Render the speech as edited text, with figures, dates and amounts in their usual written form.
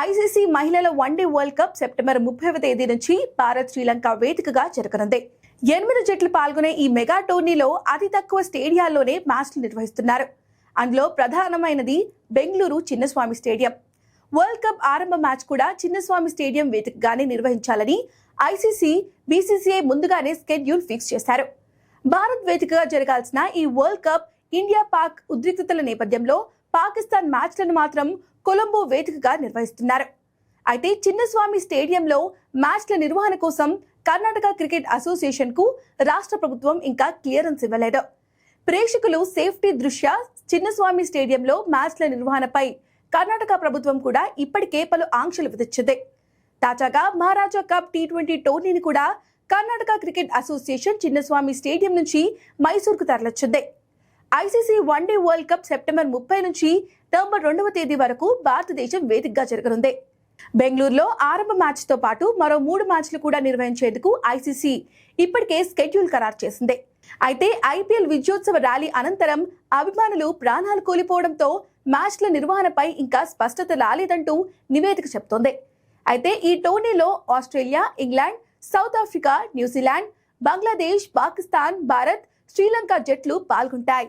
ICC మహిళల one day world cup September 30వ తేదీ నుంచి భారత్ శ్రీలంక వేదికగా జరగనుంది. 8 జట్లు పాల్గొనే ఈ మెగా టోర్నీలో అతి తక్కువ స్టేడియాల్లోనే మ్యాచ్లు నిర్వహిస్తున్నారు. అందులో ప్రధానమైనది Bengaluru Chinnaswamy stadium. World cup ఆరంభ మ్యాచ్ కూడా చిన్నస్వామి స్టేడియం వేదికగానే నిర్వహించాలని ఐసీసీ, బీసీసీఐ ముందుగానే స్కెడ్యూల్ ఫిక్స్ చేశారు. భారత్ వేదికగా జరగాల్సిన ఈ వరల్డ్ కప్ ఇండియా పాక్ ఉద్రిక్తతల నేపథ్యంలో పాకిస్తాన్ మ్యాచ్లను మాత్రం కొలంబో వేదికగా నిర్వహిస్తున్నారు. అయితే చిన్నస్వామి స్టేడియంలో మ్యాచ్ల నిర్వహణ కోసం కర్ణాటక క్రికెట్ అసోసియేషన్ కు రాష్ట్ర ప్రభుత్వం ఇంకా క్లియరెన్స్ ఇవ్వలేదు. ప్రేక్షకులు సేఫ్టీ దృష్ట్యా చిన్నస్వామి స్టేడియంలో మ్యాచ్ల నిర్వహణపై కర్ణాటక ప్రభుత్వం కూడా ఇప్పటికే పలు ఆంక్షలు విధించింది. తాజాగా మహారాజా కప్ T20 టోర్నీని కూడా Karnataka cricket association Chinnaswamy stadium నుంచి మైసూర్కు తరలించింది. ICC one day world cup September 30 నుంచి నవంబర్ 2వ తేదీ వరకు భారతదేశం వేదికగా జరగనుంది. బెంగళూరులో ఆరంభ మ్యాచ్ తో పాటు మరో 3 మ్యాచ్లు కూడా నిర్వహించేందుకు ఐసీసీ ఇప్పటికే స్కెడ్యూల్ ఖరారు చేసింది. అయితే ఐపీఎల్ విజయోత్సవ ర్యాలీ అనంతరం అభిమానులు ప్రాణాలు కోల్పోవడంతో మ్యాచ్ల నిర్వహణపై ఇంకా స్పష్టత రాలేదంటూ నివేదిక చెబుతోంది. అయితే ఈ టోర్నీలో Australia, England, south Africa, New Zealand, Bangladesh, Pakistan, Bharat, Sri Lanka జట్లు పాల్గొంటాయి.